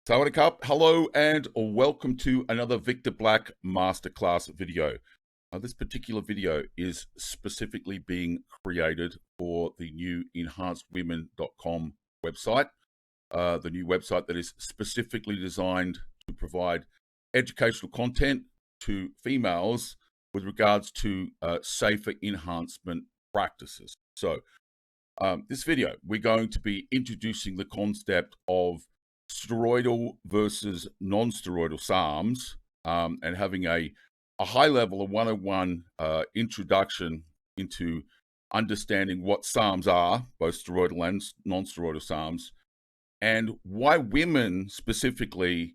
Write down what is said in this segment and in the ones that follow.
Sawadee hello and welcome to another Victor Black Masterclass video. This particular video is specifically being created for the new enhancedwomen.com website, the new website that is specifically designed to provide educational content to females with regards to safer enhancement practices. So this video, we're going to be introducing the concept of steroidal versus non-steroidal SARMs, and having a high level of 101 introduction into understanding what SARMs are, both steroidal and non-steroidal SARMs, and why women specifically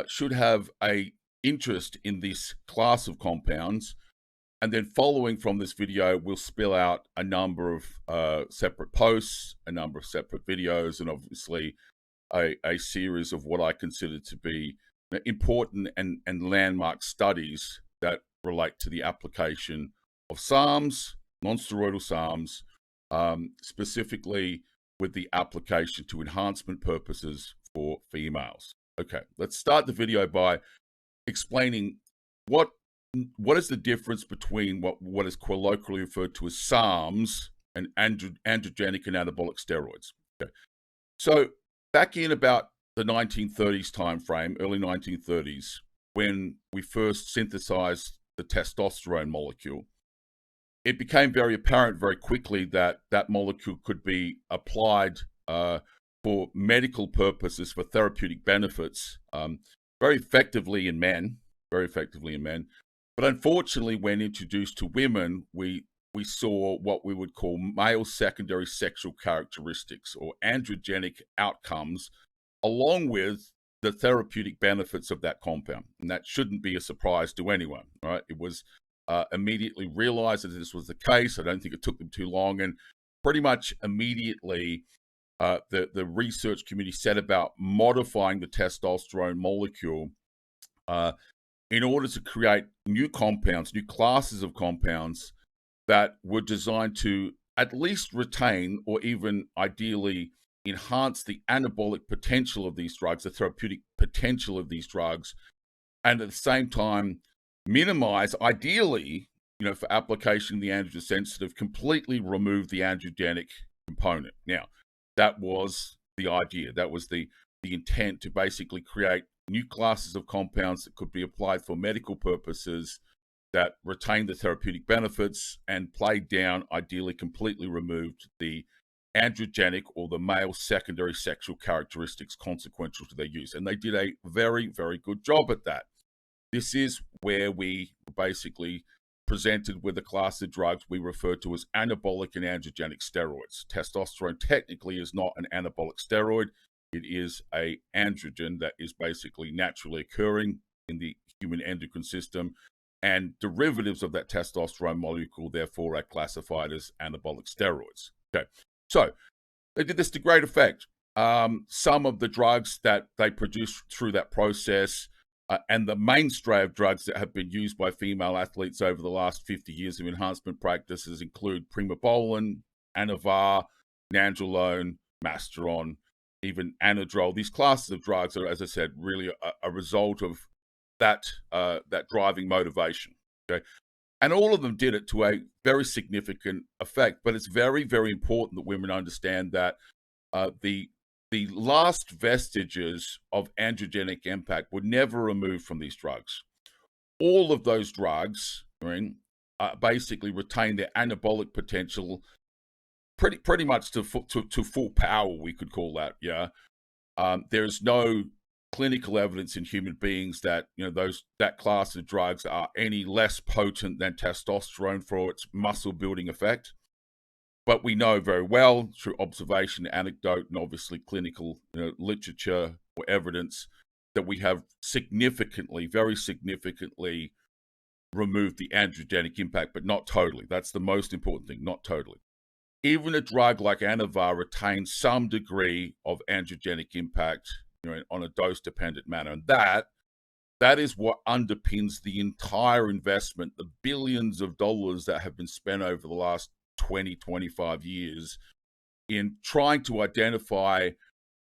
should have a interest in this class of compounds. And then following from this video, we'll spill out a number of separate posts, a number of separate videos, and obviously a series of what I consider to be important and landmark studies that relate to the application of SARMs, non-steroidal SARMs, specifically with the application to enhancement purposes for females. Okay, let's start the video by explaining what is the difference between what is colloquially referred to as SARMs and androgenic and anabolic steroids. Okay, so back in about the 1930s timeframe, early 1930s, when we first synthesized the testosterone molecule, it became very apparent very quickly that that molecule could be applied for medical purposes, for therapeutic benefits, very effectively in men, But unfortunately, when introduced to women, we saw what we would call male secondary sexual characteristics or androgenic outcomes, along with the therapeutic benefits of that compound. And that shouldn't be a surprise to anyone, right? It was immediately realized that this was the case. I don't think it took them too long. And pretty much immediately, the research community set about modifying the testosterone molecule in order to create new compounds, new classes of compounds that were designed to at least retain or even ideally enhance the anabolic potential of these drugs, the therapeutic potential of these drugs, and at the same time minimize, ideally, for application in the androgen sensitive, completely remove the androgenic component. Now, that was the idea. That was the intent, to basically create new classes of compounds that could be applied for medical purposes, that retained the therapeutic benefits and played down, ideally completely removed, the androgenic or the male secondary sexual characteristics consequential to their use. And they did a very, very good job at that. This is where we basically presented with a class of drugs we refer to as anabolic and androgenic steroids. Testosterone technically is not an anabolic steroid. It is an androgen that is basically naturally occurring in the human endocrine system, and derivatives of that testosterone molecule, therefore, are classified as anabolic steroids. Okay, so they did this to great effect. Some of the drugs that they produced through that process, and the mainstay of drugs that have been used by female athletes over the last 50 years of enhancement practices, include primobolan, anavar, nandrolone, masteron, even anadrol. These classes of drugs are, as I said, really a result of that driving motivation. Okay, and all of them did it to a very significant effect. But it's very, very important that women understand that the last vestiges of androgenic impact were never removed from these drugs. All of those drugs, basically retain their anabolic potential pretty much to full power, we could call that. Yeah, there's no clinical evidence in human beings that that class of drugs are any less potent than testosterone for its muscle building effect. But we know very well through observation, anecdote, and obviously clinical literature or evidence that we have significantly, very significantly removed the androgenic impact, but not totally. That's the most important thing, not totally. Even a drug like anavar retains some degree of androgenic impact, on a dose-dependent manner. And that is what underpins the entire investment, the billions of dollars that have been spent over the last 20, 25 years in trying to identify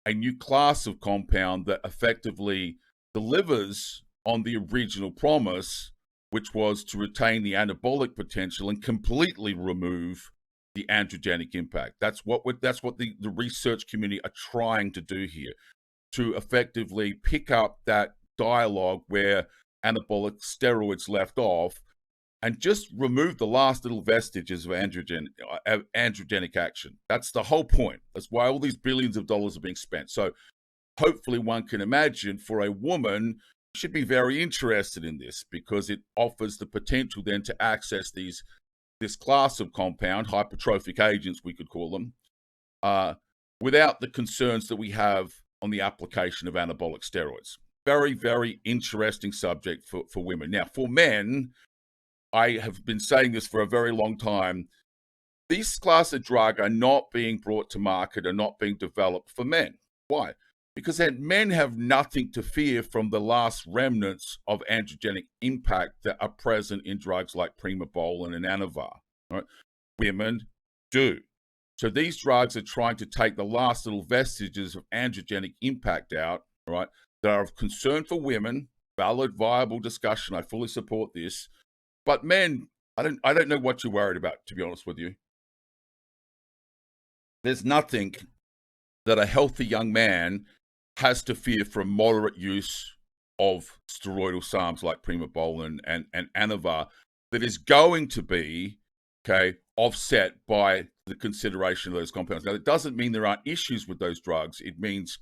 a new class of compound that effectively delivers on the original promise, which was to retain the anabolic potential and completely remove the androgenic impact. That's what the research community are trying to do here, to effectively pick up that dialogue where anabolic steroids left off and just remove the last little vestiges of androgenic action. That's the whole point. That's why all these billions of dollars are being spent. So hopefully one can imagine for a woman should be very interested in this, because it offers the potential then to access this class of compound, hypertrophic agents, we could call them, without the concerns that we have on the application of anabolic steroids. Very, very interesting subject for women. Now, for men, I have been saying this for a very long time. These class of drug are not being brought to market, are not being developed for men. Why? Because men have nothing to fear from the last remnants of androgenic impact that are present in drugs like primobolan and anavar. Right? Women do. So these drugs are trying to take the last little vestiges of androgenic impact out, right? That are of concern for women. Valid, viable discussion. I fully support this. But men, I don't know what you're worried about, to be honest with you. There's nothing that a healthy young man has to fear from moderate use of steroidal SARMs like primobolan and anavar that is going to be, offset by the consideration of those compounds. Now, it doesn't mean there aren't issues with those drugs. It means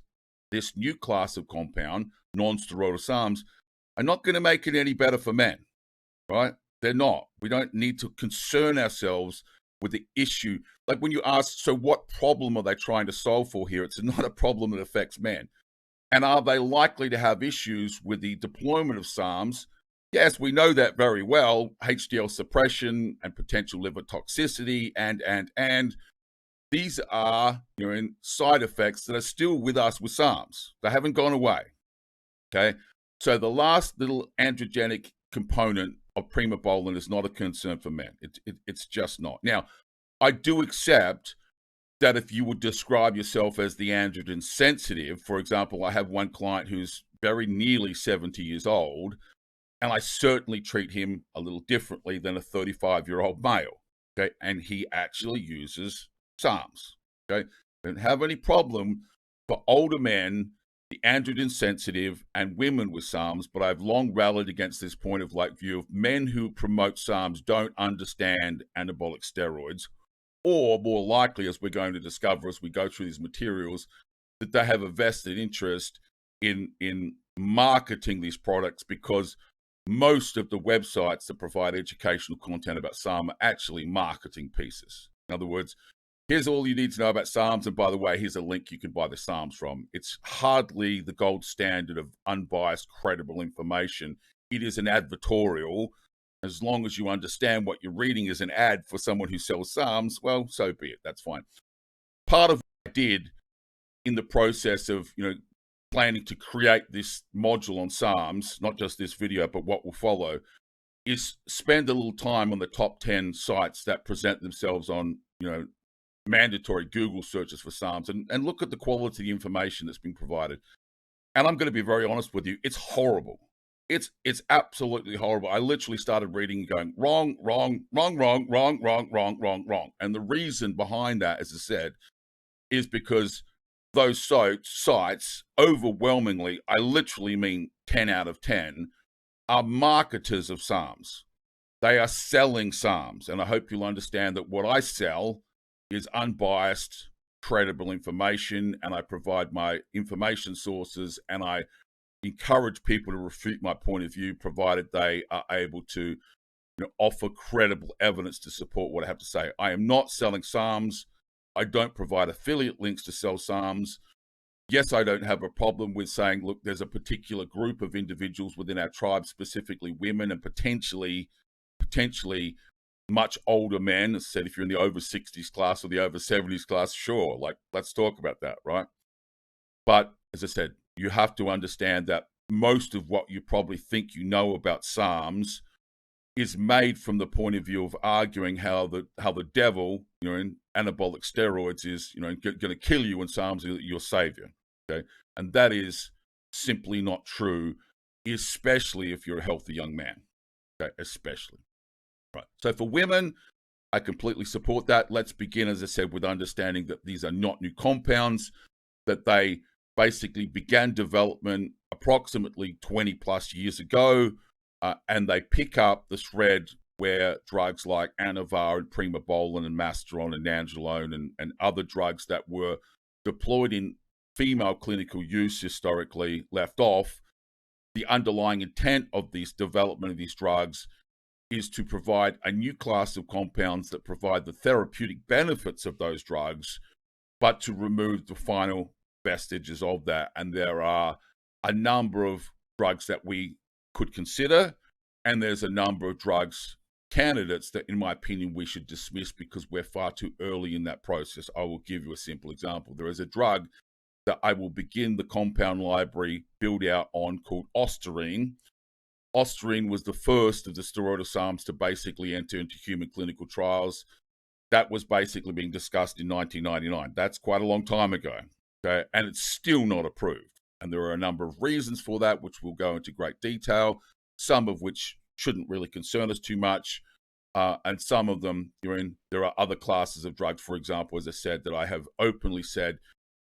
this new class of compound, non-steroidal SARMs, are not going to make it any better for men, right? They're not. We don't need to concern ourselves with the issue. Like when you ask, so what problem are they trying to solve for here? It's not a problem that affects men. And are they likely to have issues with the deployment of SARMs? Yes, we know that very well. HDL suppression and potential liver toxicity and these are side effects that are still with us with SARMs. They haven't gone away. Okay, so the last little androgenic component of primobolan is not a concern for men. It's just not. Now, I do accept that if you would describe yourself as the androgen sensitive, for example, I have one client who's very nearly 70 years old, and I certainly treat him a little differently than a 35-year-old male, okay? And he actually uses SARMs, okay? I don't have any problem for older men, the androgen sensitive, and women with SARMs, but I've long rallied against this point of view of men who promote SARMs don't understand anabolic steroids, or more likely, as we're going to discover as we go through these materials, that they have a vested interest in marketing these products, because most of the websites that provide educational content about SARM are actually marketing pieces. In other words, here's all you need to know about SARMs, and by the way, here's a link you can buy the SARMs from. It's hardly the gold standard of unbiased, credible information. It is an advertorial. As long as you understand what you're reading is an ad for someone who sells SARMs, well, so be it. That's fine. Part of what I did in the process of, planning to create this module on SARMs, not just this video, but what will follow, is spend a little time on the top 10 sites that present themselves on, mandatory Google searches for SARMs and look at the quality of the information that's been provided. And I'm going to be very honest with you, it's horrible. It's absolutely horrible. I literally started reading and going, wrong, wrong, wrong, wrong, wrong, wrong, wrong, wrong, wrong. And the reason behind that, as I said, is because those sites overwhelmingly, I literally mean 10 out of 10, are marketers of SARMs. They are selling SARMs. And I hope you'll understand that what I sell is unbiased, credible information, and I provide my information sources, and I encourage people to refute my point of view, provided they are able to offer credible evidence to support what I have to say. I am not selling SARMs. I don't provide affiliate links to sell SARMs. Yes, I don't have a problem with saying, look, there's a particular group of individuals within our tribe, specifically women and potentially much older men. As I said, if you're in the over 60s class or the over 70s class, sure, let's talk about that, right? But as I said, you have to understand that most of what you probably think you know about SARMs is made from the point of view of arguing how the devil, in anabolic steroids is, going to kill you, and SARMs are your savior. Okay. And that is simply not true, especially if you're a healthy young man. Okay. Especially. Right. So for women, I completely support that. Let's begin, as I said, with understanding that these are not new compounds, that they basically began development approximately 20 plus years ago, and they pick up the thread where drugs like Anavar and Primobolan and Masteron and Nandrolone and other drugs that were deployed in female clinical use historically left off. The underlying intent of this development of these drugs is to provide a new class of compounds that provide the therapeutic benefits of those drugs, but to remove the final vestiges of that. And there are a number of drugs that we could consider, and there's a number of drugs candidates that, in my opinion, we should dismiss because we're far too early in that process. I will give you a simple example. There is a drug that I will begin the compound library build out on called Ostarine. Ostarine was the first of the Steriodal SARMs to basically enter into human clinical trials. That was basically being discussed in 1999. That's quite a long time ago, okay? And it's still not approved. And there are a number of reasons for that, which we'll go into great detail, some of which shouldn't really concern us too much. And some of them, there are other classes of drugs, for example, as I said, that I have openly said,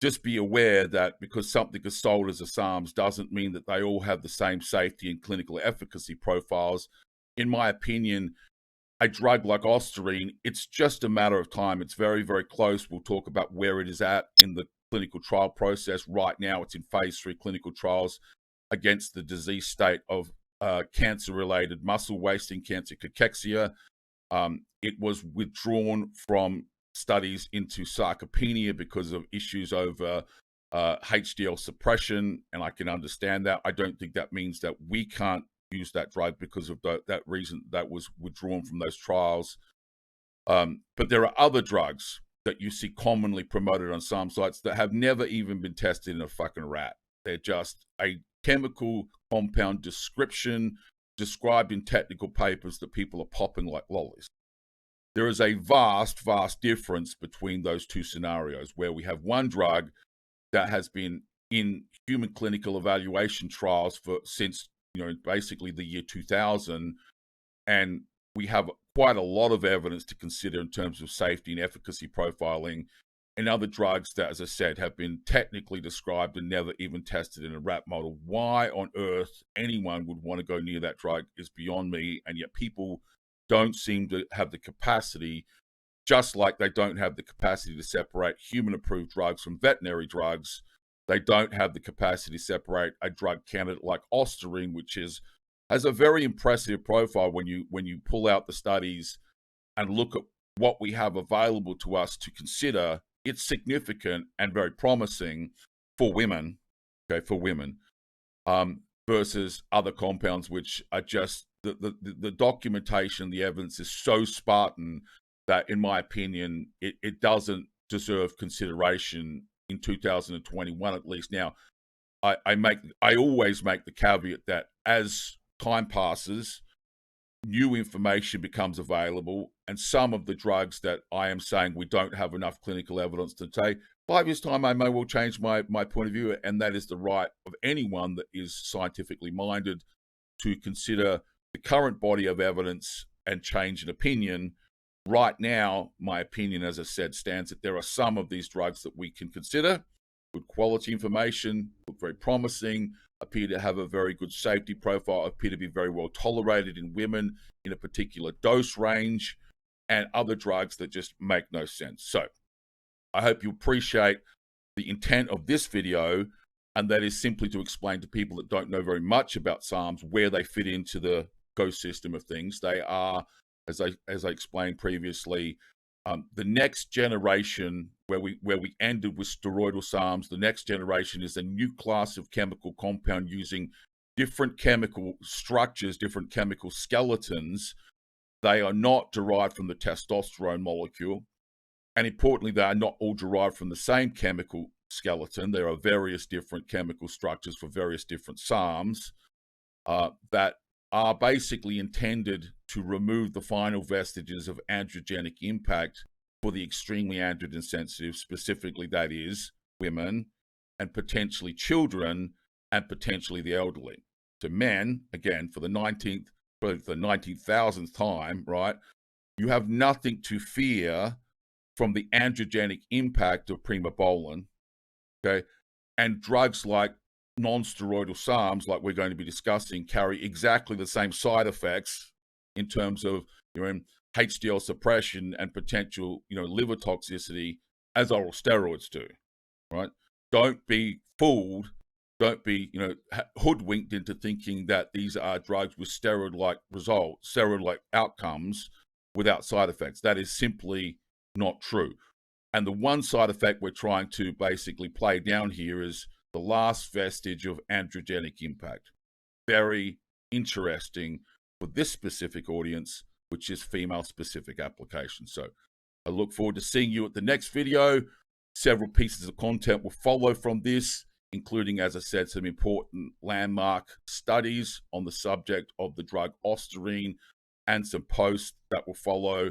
just be aware that because something is sold as a SARMs doesn't mean that they all have the same safety and clinical efficacy profiles. In my opinion, a drug like Ostarine, it's just a matter of time. It's very, very close. We'll talk about where it is at in the clinical trial process. Right now, it's in phase 3 clinical trials against the disease state of cancer-related muscle wasting, cancer cachexia. It was withdrawn from studies into sarcopenia because of issues over HDL suppression, and I can understand that. I don't think that means that we can't use that drug because of that reason that was withdrawn from those trials. But there are other drugs that you see commonly promoted on some sites that have never even been tested in a fucking rat. They're just a chemical compound description described in technical papers that people are popping like lollies. There is a vast, vast difference between those two scenarios where we have one drug that has been in human clinical evaluation trials since basically the year 2000, and we have quite a lot of evidence to consider in terms of safety and efficacy profiling, and other drugs that, as I said, have been technically described and never even tested in a rat model. Why on earth anyone would want to go near that drug is beyond me, and yet people don't seem to have the capacity, just like they don't have the capacity to separate human-approved drugs from veterinary drugs. They don't have the capacity to separate a drug candidate like Ostarine, which has a very impressive profile when you pull out the studies and look at what we have available to us to consider. It's significant and very promising for women, versus other compounds which are just the documentation, the evidence is so spartan that, in my opinion, it doesn't deserve consideration in 2021 at least. Now, I always make the caveat that as time passes, new information becomes available, and some of the drugs that I am saying we don't have enough clinical evidence to take, 5 years' time, I may well change my point of view, and that is the right of anyone that is scientifically minded to consider the current body of evidence and change an opinion. Right now, my opinion, as I said, stands that there are some of these drugs that we can consider. Good quality information, look very promising, appear to have a very good safety profile, appear to be very well tolerated in women in a particular dose range, and other drugs that just make no sense. So I hope you appreciate the intent of this video, and that is simply to explain to people that don't know very much about SARMs where they fit into the ecosystem of things. They are, as I explained previously, the next generation, where we ended with steroidal SARMs, the next generation is a new class of chemical compound using different chemical structures, different chemical skeletons. They are not derived from the testosterone molecule. And importantly, they are not all derived from the same chemical skeleton. There are various different chemical structures for various different SARMs that are basically intended to remove the final vestiges of androgenic impact for the extremely androgen sensitive, specifically that is women and potentially children and potentially the elderly. So men, again, for the 19,000th time, right? You have nothing to fear from the androgenic impact of primobolan, okay? And drugs like non-steroidal SARMs, like we're going to be discussing, carry exactly the same side effects in terms of HDL suppression and potential, liver toxicity as oral steroids do, right? Don't be fooled. Don't be, hoodwinked into thinking that these are drugs with steroid-like results, steroid-like outcomes without side effects. That is simply not true. And the one side effect we're trying to basically play down here is the last vestige of androgenic impact. Very interesting for this specific audience, which is female-specific application. So I look forward to seeing you at the next video. Several pieces of content will follow from this, including, as I said, some important landmark studies on the subject of the drug ostarine and some posts that will follow,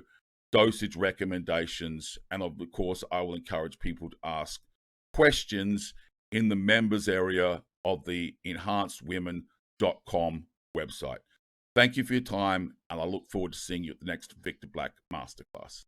dosage recommendations, and of course, I will encourage people to ask questions in the members area of the enhancedwomen.com website. Thank you for your time, and I look forward to seeing you at the next Victor Black Masterclass.